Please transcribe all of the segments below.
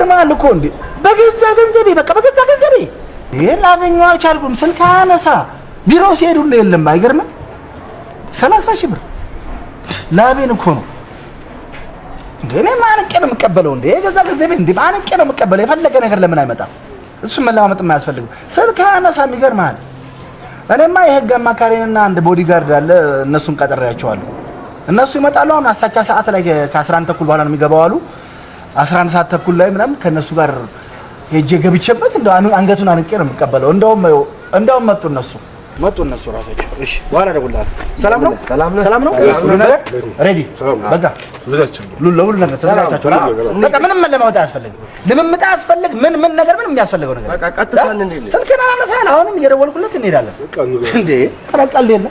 ይገርማል እኮ እንዴ በገዛ ገንዘቤ በቃ በገዛ ገንዘቤ ላገኘው አልቻልኩም ስልክ አነሳ ቢሮ ሲሄዱ የለም አይገርምም 30,000 ብር ላቤን እኮ ነው እንዴ ማንቄ ነው የምቀበለው እንዴ የገዛ ገንዘቤ እንዴ ማንቄ ነው የምቀበለው የፈለገ ነገር ለምን አይመጣም እሱ መላመጥ የማያስፈልገው ስልክ አነሳ ይገርማል እኔማ የህግ አማካሪና አንድ ቦዲጋርድ አለ እነሱን ቀጠራያቸዋለሁ እነሱ ይመጣሉ አሁን አሳቻ ሰዓት ላይ ከ11 ተኩል በኋላ ነው የሚገባው አሉ 11 ሰዓት ተኩል ላይ ምናምን ከነሱ ጋር ሄጄ ገብቼበት እንደው አንገቱን አንቄ ነው የምቀበለው እንደውም መጡ እነሱ ራሳቸው እሺ ዋራ ደውልልሃል ሰላም ነው ነገር ሬዲ በቃ ዝጋችሁ ለሁሉ ነገር ተዘጋጅታችሁ በቃ ምንም ለማውጣት ያስፈልግ ለምምጣ ያስፈልግ ምን ነገር ምንም የሚያስፈልገው ነገር በቃ ቀጥታ እንዴ ስልክና አነሳል አሁንም እየደወልኩለት እንሄዳለን እንዴ አራቃል የለ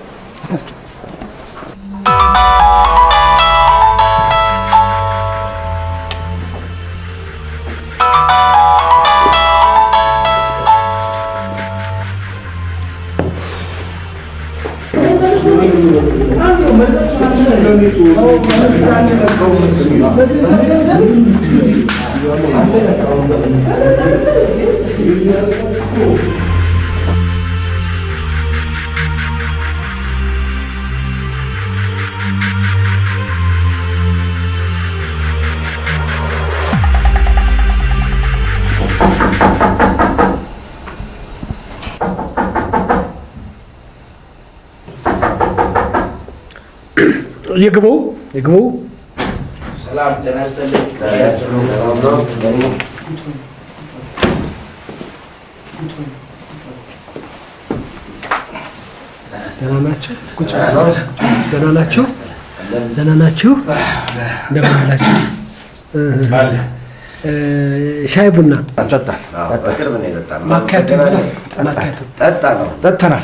يقبو سلام تناستلك سلام ደህና ናችሁ ሻይ ቡና በቅርብ ነው የጠጣነው ጠጣናል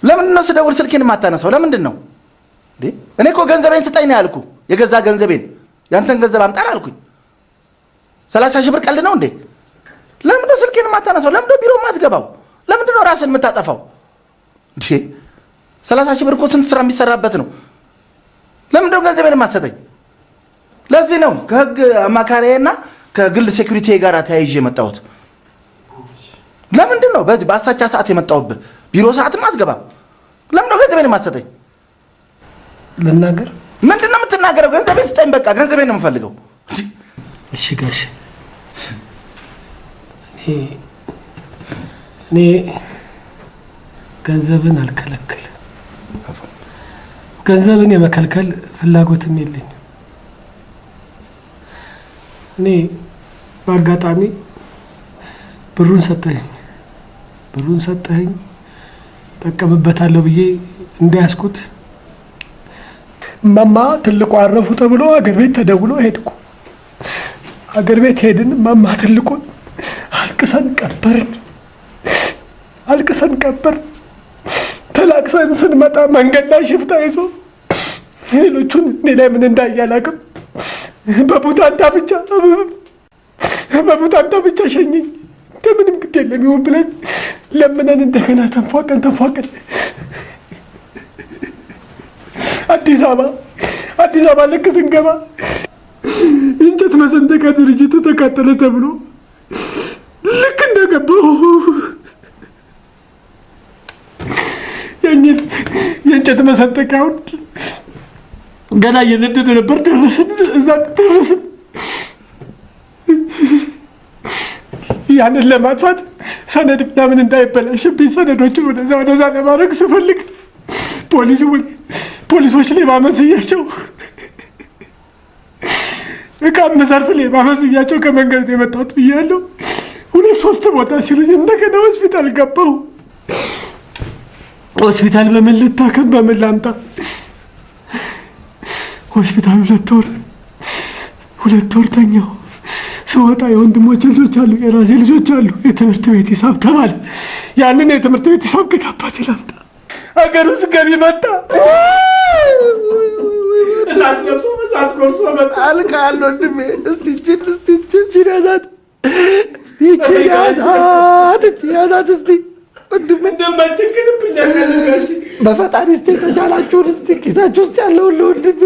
ለምን ነው ስደውል ስልኬን ማታነሳው ለምንድን ነው እንዴ እኔ እኮ ገንዘቤን ስጠኝ ነው ያልኩ የገዛ ገንዘቤን ያንተን ገንዘብ አምጣን አልኩኝ 30,000 ብር ቀልድ ነው እንዴ ለምን ነው ስልኬን ማታነሳው ለምን ነው ቢሮ ማትገባው ለምን ነው ራስን የምታጠፋው እንዴ 30,000 ብር እኮ ስንት ስራ የሚሰራበት ነው ለምን ነው ገንዘቤን ማሰጠኝ ለዚህ ነው ከህግ አማካሪዬና ከግል ሴኩሪቲ ጋር ተያይዤ መጣሁት ለምን ነው በዚህ በአሳቻ ሰዓት የመጣሁበት ቢሮ ሰዓት ማትገባ ለምን ነው ገንዘቤን ማሰጠኝ ልናገር ምንድነው የምትናገረው ገንዘቤን ስጠኝ በቃ ገንዘቤን ነው የምፈልገው እሺ ጋሽ እኔ ገንዘብን አልከለክል ገንዘብን የመከልከል ፍላጎትም የለኝም እኔ በአጋጣሚ ብሩን ሰጠኸኝ ተቀምበታለሁ ብዬ እንዳያስኩት ማማ ትልቁ አረፉ ተብሎ አገር ቤት ተደውሎ ሄድኩ አገር ቤት ሄድን ማማ ትልቁን አልቅሰን ቀበርን ተላቅሰን ስንመጣ መንገድ ላይ ሽፍታ ይዞ ሌሎቹን እኔ ላይ ምን እንዳያላቅም በቡታንታ ብቻ ሸኘኝ እንደምንም ግድ የለም ይሁን ብለን ለምነን እንደገና ተንፏቀን አዲስ አበባ ልክ ስንገባ እንጨት መሰንጠቂያ ድርጅቱ ተቃጠለ ተብሎ ልክ እንደገባሁ የእንጨት መሰንጠቂያውን ገና እየነደደ ነበር ደረስን ያንን ለማጥፋት ሰነድ ምናምን እንዳይበላሽብኝ ሰነዶችን ወደዛ ለማድረግ ስፈልግ ፖሊሶች ሌባ መስያቸው እቃ መሰርፍ ሌባ መስያቸው ከመንገድ የመጣሁት ብያለሁ 2-3 ቦታ ሲሉኝ እንደገና ሆስፒታል ገባሁ ሆስፒታል በምን ልታከም በምን ላምጣ ሆስፒታል 2 ወር ተኛሁ ስወጣ የወንድሞቼ ልጆች አሉ የራሴ ልጆች አሉ የትምህርት ቤት ሂሳብ ተባለ ያንን የትምህርት ቤት ሂሳብ ከታባት ላምጣ አገር ውስጥ ገቢ መጣ እሳት ለብሶ እሳት ቆርሶ መጣ አልካል ወንድሜ እስቲ ጅን ያዛት እስቲ ወንድሜ እንደማችን ግንብኛ ጋሽ በፈጣሪ እስቲ ተቻላችሁ እስቲ ኪሳችሁ ውስጥ ያለው ወንድሜ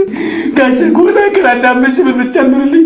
ጋሽ ኮና ከራዳምሽ ብትጨምርልኝ